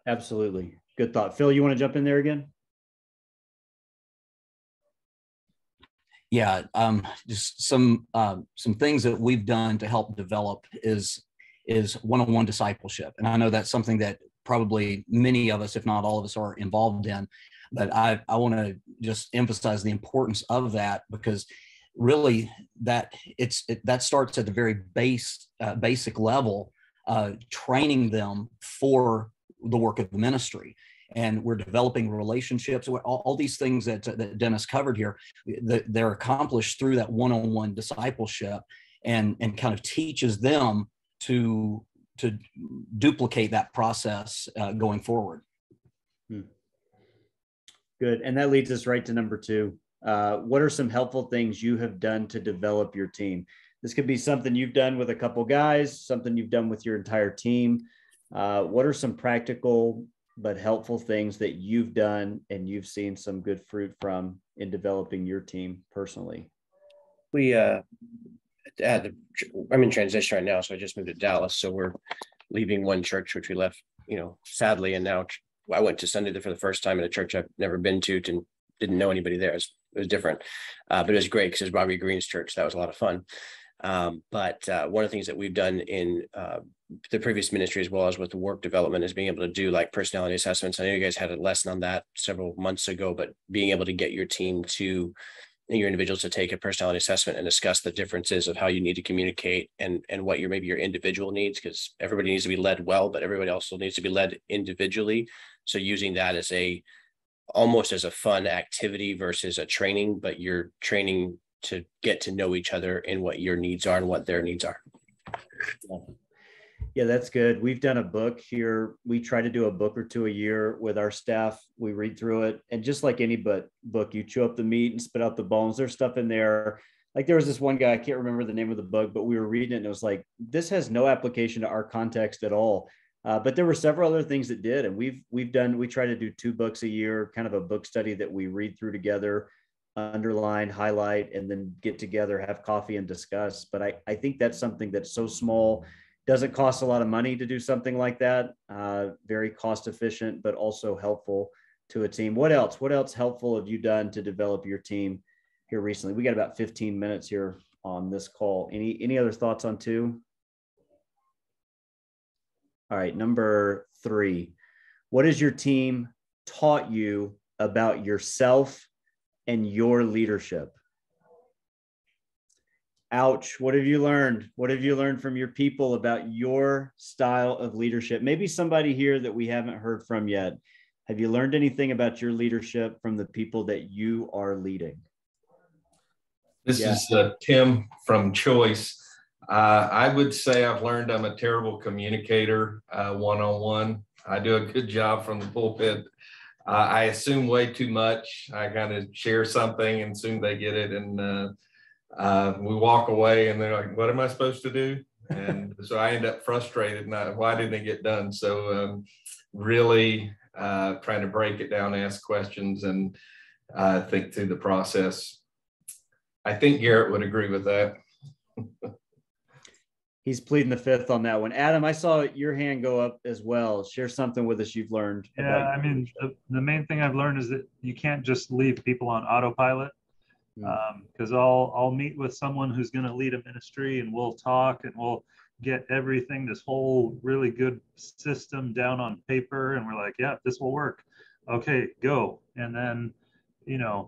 Absolutely. Good thought. Phil, you want to jump in there again? Yeah, just some things that we've done to help develop is one-on-one discipleship. And I know that's something that probably many of us, if not all of us, are involved in. But I want to just emphasize the importance of that, because really that starts at the very basic level, training them for the work of the ministry. And we're developing relationships. All these things that Dennis covered here, they're accomplished through that one-on-one discipleship, and kind of teaches them to duplicate that process going forward. Good. And that leads us right to number 2. What are some helpful things you have done to develop your team? This could be something you've done with a couple guys, something you've done with your entire team. What are some practical but helpful things that you've done and you've seen some good fruit from in developing your team personally? I'm in transition right now, so I just moved to Dallas. So we're leaving one church, which we left, sadly. And now I went to Sunday for the first time in a church I've never been to and didn't know anybody there. It was different, but it was great because it was Bobby Green's church. That was a lot of fun. But one of the things that we've done in the previous ministry, as well as with the work development, is being able to do like personality assessments. I know you guys had a lesson on that several months ago, but being able to get your team your individuals to take a personality assessment and discuss the differences of how you need to communicate and what maybe your individual needs, because everybody needs to be led well, but everybody also needs to be led individually. So using that as almost as a fun activity versus a training, but you're training to get to know each other and what your needs are and what their needs are. Yeah, that's good. We've done a book here. We try to do a book or 2 a year with our staff. We read through it. And just like any book, you chew up the meat and spit out the bones. There's stuff in there. Like there was this one guy, I can't remember the name of the book, but we were reading it and it was like, this has no application to our context at all. But there were several other things that did. And we try to do 2 books a year, kind of a book study that we read through together, underline, highlight, and then get together, have coffee and discuss. But I think that's something that's so small. Doesn't cost a lot of money to do something like that. Very cost efficient, but also helpful to a team. What else helpful have you done to develop your team here recently? We got about 15 minutes here on this call. Any other thoughts on 2? All right, number 3. What has your team taught you about yourself and your leadership? Ouch. What have you learned? What have you learned from your people about your style of leadership? Maybe somebody here that we haven't heard from yet. Have you learned anything about your leadership from the people that you are leading? This is Tim from Choice. I would say I've learned I'm a terrible communicator one-on-one. I do a good job from the pulpit. I assume way too much. I kind of share something and assume they get it. And we walk away and they're like, what am I supposed to do? And so I end up frustrated and why didn't it get done? So really trying to break it down, ask questions, and think through the process. I think Garrett would agree with that. He's pleading the fifth on that one. Adam, I saw your hand go up as well. Share something with us you've learned. Yeah, I mean, the main thing I've learned is that you can't just leave people on autopilot. Because I'll meet with someone who's going to lead a ministry and we'll talk and we'll get everything, this whole really good system down on paper. And we're like, yeah, this will work. Okay, go. And then,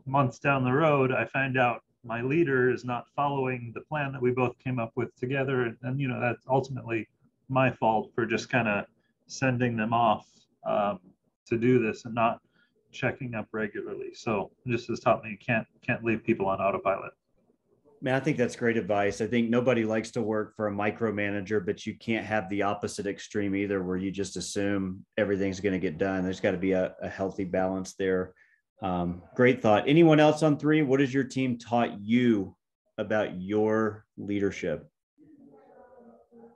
months down the road, I find out my leader is not following the plan that we both came up with together. And that's ultimately my fault for just kind of sending them off to do this and not checking up regularly. So just has taught me you can't leave people on autopilot. Man, I think that's great advice. I think nobody likes to work for a micromanager, but you can't have the opposite extreme either, where you just assume everything's going to get done. There's got to be a healthy balance there. Great thought. Anyone else on 3? What has your team taught you about your leadership?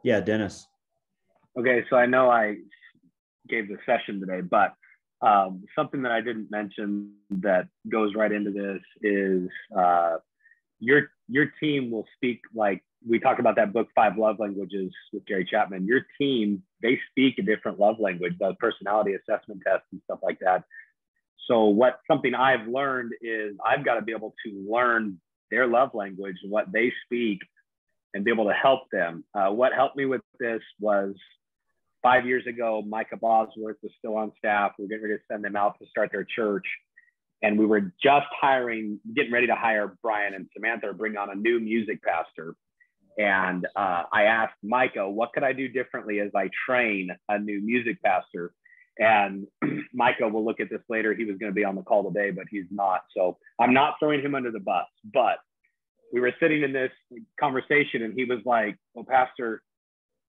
Yeah, Dennis. Okay, so I know I gave the session today, but something that I didn't mention that goes right into this is your team will speak, like we talked about that book, 5 Love Languages with Gary Chapman. Your team, they speak a different love language, the personality assessment tests and stuff like that. So something I've learned is I've got to be able to learn their love language, what they speak, and be able to help them. What helped me with this was 5 years ago, Micah Bosworth was still on staff. We were getting ready to send them out to start their church. And we were just getting ready to hire Brian and Samantha, or bring on a new music pastor. And I asked Micah, what could I do differently as I train a new music pastor? And Micah will look at this later. He was going to be on the call today, but he's not. So I'm not throwing him under the bus. But we were sitting in this conversation and he was like, well, Pastor,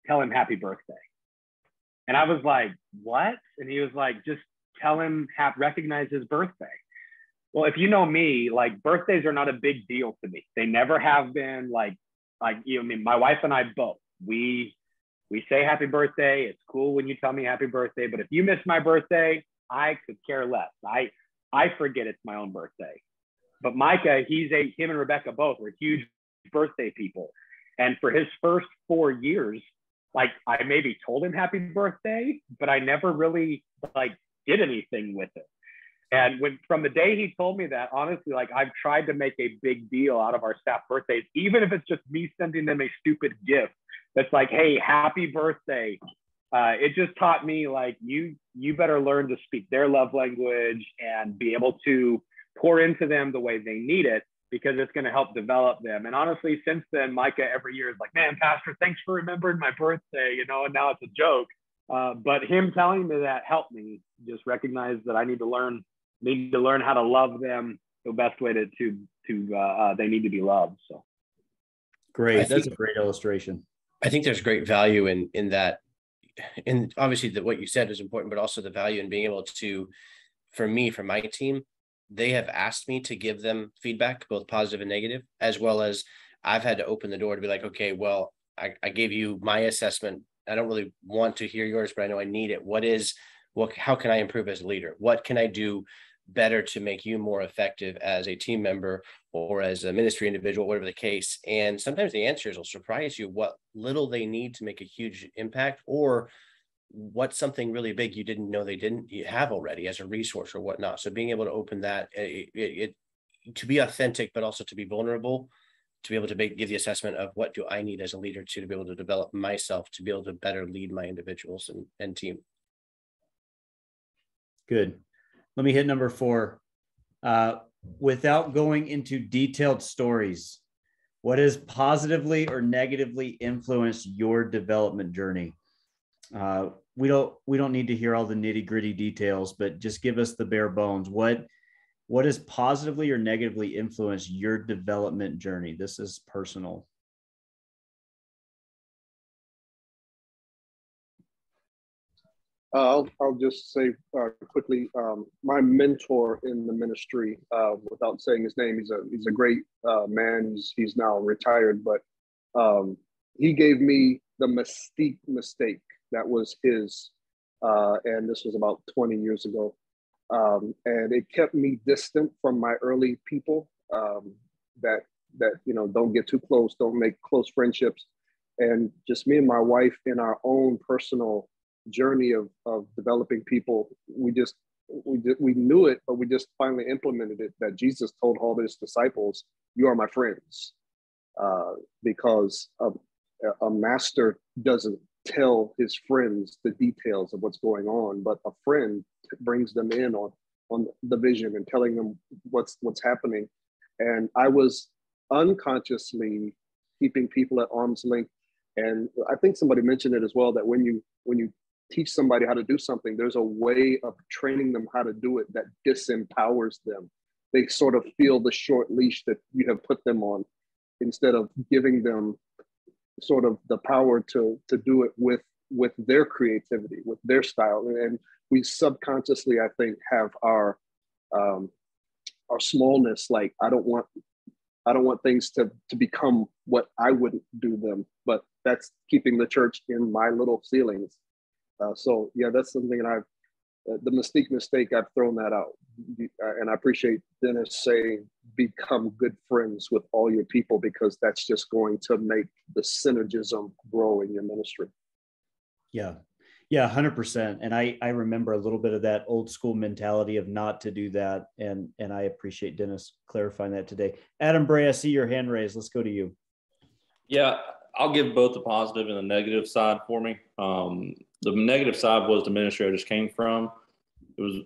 tell him happy birthday. And I was like, what? And he was like, just tell him, recognize his birthday. Well, if you know me, like, birthdays are not a big deal to me. They never have been. Like I mean, my wife and I both, we say happy birthday. It's cool when you tell me happy birthday, but if you miss my birthday, I could care less. I forget it's my own birthday. But Micah, him and Rebecca both were huge birthday people. And for his first 4 years, like, I maybe told him happy birthday, but I never really did anything with it. And from the day he told me that, honestly, like, I've tried to make a big deal out of our staff birthdays, even if it's just me sending them a stupid gift that's like, hey, happy birthday. It just taught me, like, you better learn to speak their love language and be able to pour into them the way they need it, because it's going to help develop them. And honestly, since then, Micah every year is like, man, Pastor, thanks for remembering my birthday, and now it's a joke. But him telling me that helped me just recognize that I need to learn how to love them the best way to they need to be loved. So great. That's a great illustration. I think there's great value in that. And obviously what you said is important, but also the value in being able to, for my team, they have asked me to give them feedback, both positive and negative, as well as I've had to open the door to be like, okay, well, I gave you my assessment. I don't really want to hear yours, but I know I need it. How can I improve as a leader? What can I do better to make you more effective as a team member or as a ministry individual, whatever the case? And sometimes the answers will surprise you, what little they need to make a huge impact, or what's something really big you didn't know you have already as a resource or whatnot. So being able to open that, to be authentic, but also to be vulnerable, to be able to give the assessment of what do I need as a leader to be able to develop myself, to be able to better lead my individuals and team. Good. Let me hit number 4. Without going into detailed stories, what has positively or negatively influenced your development journey? We don't need to hear all the nitty-gritty details, but just give us the bare bones. What has positively or negatively influenced your development journey? This is personal. I'll just say quickly, my mentor in the ministry, without saying his name, he's a great man. He's now retired, but he gave me the Mystique mistake. That was his, and this was about 20 years ago. And it kept me distant from my early people that don't get too close, don't make close friendships. And just me and my wife in our own personal journey of developing people, we knew it, but we just finally implemented it, that Jesus told all his disciples, you are my friends, because a master doesn't tell his friends the details of what's going on, but a friend brings them in on on the vision and telling them what's happening. And I was unconsciously keeping people at arm's length. And I think somebody mentioned it as well, that when you teach somebody how to do something, there's a way of training them how to do it that disempowers them. They sort of feel the short leash that you have put them on, instead of giving them sort of the power to do it with their creativity, with their style. And we subconsciously, I think, have our smallness. Like, I don't want things to become what I wouldn't do them, but that's keeping the church in my little ceilings. So yeah, that's something that the Mystique mistake, I've thrown that out. And I appreciate Dennis saying, become good friends with all your people, because that's just going to make the synergism grow in your ministry. Yeah. Yeah, 100%. And I remember a little bit of that old school mentality of not to do that. And I appreciate Dennis clarifying that today. Adam Bray, I see your hand raised. Let's go to you. Yeah, I'll give both the positive and the negative side for me. The negative side was the ministry I just came from. It was,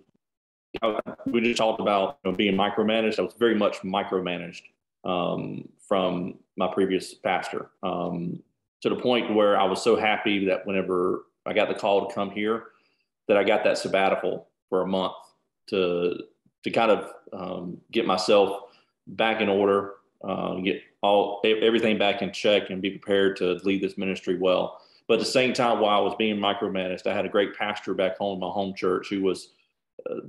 we just talked about being micromanaged. I was very much micromanaged from my previous pastor, to the point where I was so happy that whenever I got the call to come here, that I got that sabbatical for a month to kind of get myself back in order, get everything back in check, and be prepared to lead this ministry well. But at the same time, while I was being micromanaged, I had a great pastor back home in my home church who was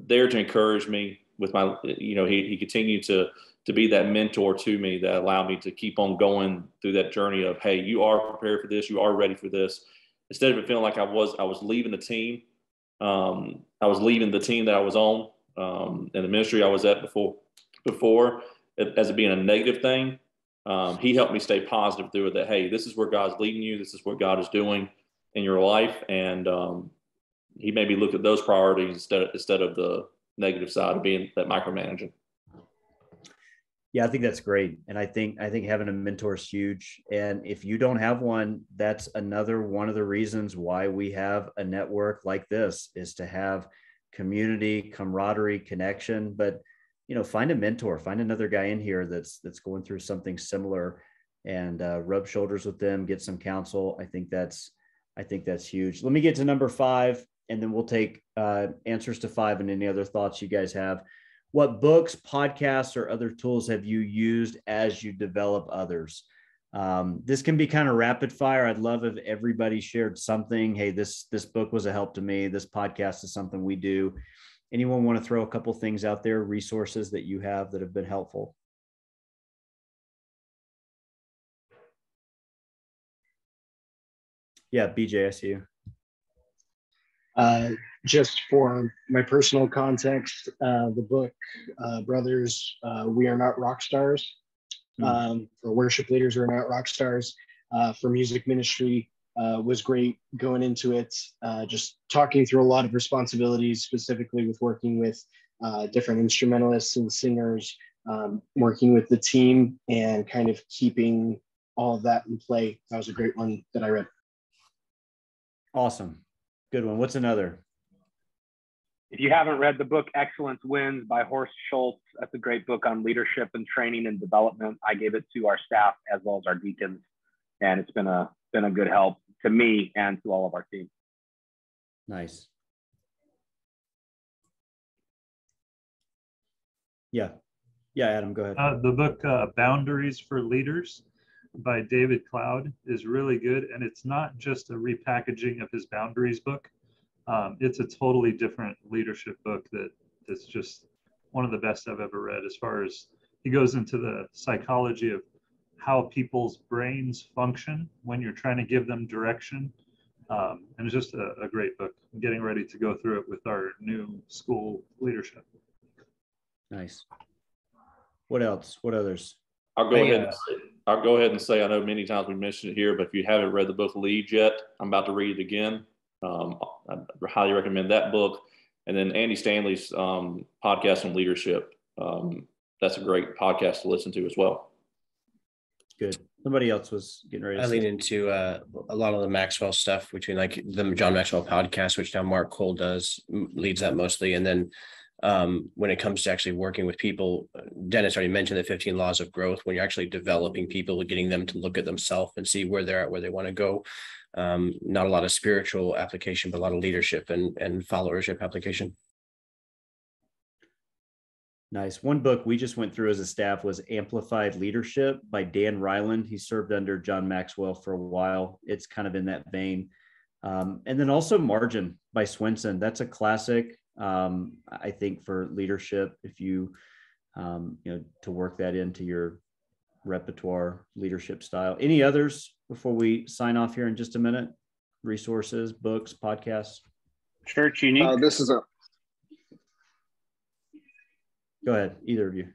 there to encourage me with my, he continued to be that mentor to me that allowed me to keep on going through that journey of, hey, you are prepared for this, you are ready for this. Instead of it feeling like I was leaving the team, I was leaving the team that I was on, and the ministry I was at before as it being a negative thing. He helped me stay positive through it, that, hey, this is where God's leading you. This is what God is doing in your life. And he made me look at those priorities instead of the negative side of being that micromanaging. Yeah, I think that's great. And I think having a mentor is huge. And if you don't have one, that's another one of the reasons why we have a network like this, is to have community, camaraderie, connection. But find a mentor, find another guy in here that's going through something similar, and rub shoulders with them, get some counsel. I think that's huge. Let me get to number 5, and then we'll take answers to 5 and any other thoughts you guys have. What books, podcasts, or other tools have you used as you develop others? This can be kind of rapid fire. I'd love if everybody shared something. Hey, this book was a help to me. This podcast is something we do. Anyone want to throw a couple things out there, resources that you have that have been helpful? Yeah, BJ, I see you. Just for my personal context, the book, Brothers, We Are Not Rock Stars. For worship leaders, we're not rock stars. For music ministry, was great going into it, just talking through a lot of responsibilities, specifically with working with different instrumentalists and singers, working with the team, and kind of keeping all of that in play. That was a great one that I read. Awesome. Good one. What's another? If you haven't read the book Excellence Wins by Horst Schultz, that's a great book on leadership and training and development. I gave it to our staff as well as our deacons, and it's been a good help to me and to all of our team. Nice. Yeah, Adam, go ahead. The book Boundaries for Leaders by David Cloud is really good, and it's not just a repackaging of his Boundaries book. It's a totally different leadership book that's just one of the best I've ever read, as far as he goes into the psychology of how people's brains function when you're trying to give them direction. And it's just a great book. I'm getting ready to go through it with our new school leadership. Nice. What else? What others? I'll go ahead and say, I know many times we mentioned it here, but if you haven't read the book Lead yet, I'm about to read it again. I highly recommend that book. And then Andy Stanley's podcast on leadership. That's a great podcast to listen to as well. Good. Somebody else was getting ready to I lean into a lot of the Maxwell stuff, between like the John Maxwell podcast, which now Mark Cole leads that mostly. And then when it comes to actually working with people. Dennis already mentioned the 15 laws of growth. When you're actually developing people, getting them to look at themselves and see where they're at, where they want to go. Not a lot of spiritual application, but a lot of leadership and followership application. Nice. One book we just went through as a staff was Amplified Leadership by Dan Reiland. He served under John Maxwell for a while. It's kind of in that vein. And then also Margin by Swenson. That's a classic, I think, for leadership, if you, to work that into your repertoire leadership style. Any others before we sign off here in just a minute? Resources, books, podcasts? Church Unique. This is a... Go ahead, either of you.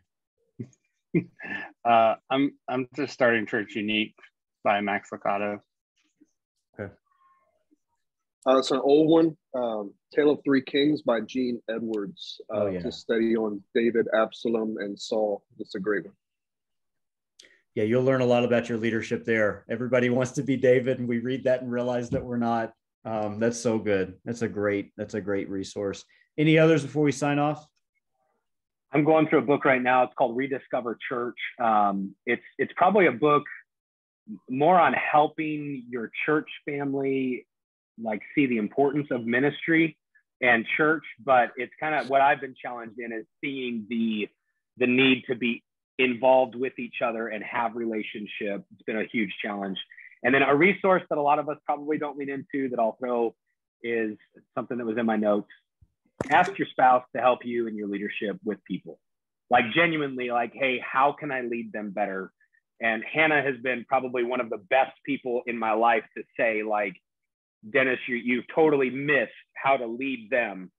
I'm just starting Church Unique by Max Lucado. Okay. It's an old one, Tale of Three Kings by Gene Edwards. It's a study on David, Absalom, and Saul. It's a great one. Yeah, you'll learn a lot about your leadership there. Everybody wants to be David, and we read that and realize that we're not. That's so good. That's a great resource. Any others before we sign off? I'm going through a book right now. It's called Rediscover Church. It's probably a book more on helping your church family like see the importance of ministry and church, but it's kind of what I've been challenged in is seeing the need to be involved with each other and have relationship. It's been a huge challenge. And then a resource that a lot of us probably don't lean into that I'll throw is something that was in my notes. Ask your spouse to help you in your leadership with people. Like genuinely, like, hey, how can I lead them better? And Hannah has been probably one of the best people in my life to say, like, Dennis, you've totally missed how to lead them.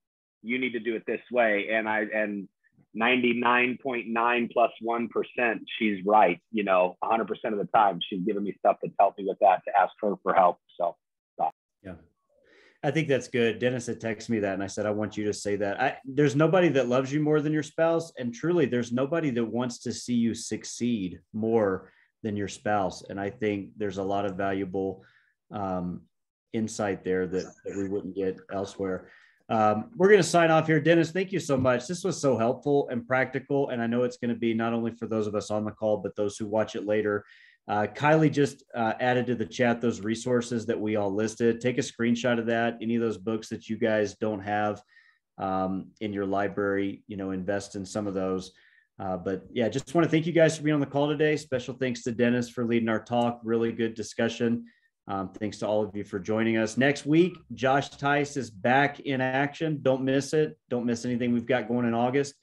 You need to do it this way. And 99.9 plus 1%, she's right. 100% of the time, she's given me stuff that's helped me with that to ask her for help. So, yeah. I think that's good. Dennis had texted me that and I said, I want you to say that. There's nobody that loves you more than your spouse. And truly, there's nobody that wants to see you succeed more than your spouse. And I think there's a lot of valuable insight there that we wouldn't get elsewhere. We're going to sign off here. Dennis, thank you so much. This was so helpful and practical. And I know it's going to be not only for those of us on the call, but those who watch it later. Kylie just added to the chat those resources that we all listed. Take a screenshot of that. Any of those books that you guys don't have in your library, invest in some of those. But yeah, just want to thank you guys for being on the call today. Special thanks to Dennis for leading our talk. Really good discussion. Thanks to all of you for joining us. Next week, Josh Tice is back in action. Don't miss it. Don't miss anything we've got going in August.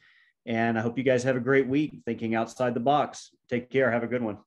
And I hope you guys have a great week thinking outside the box. Take care. Have a good one.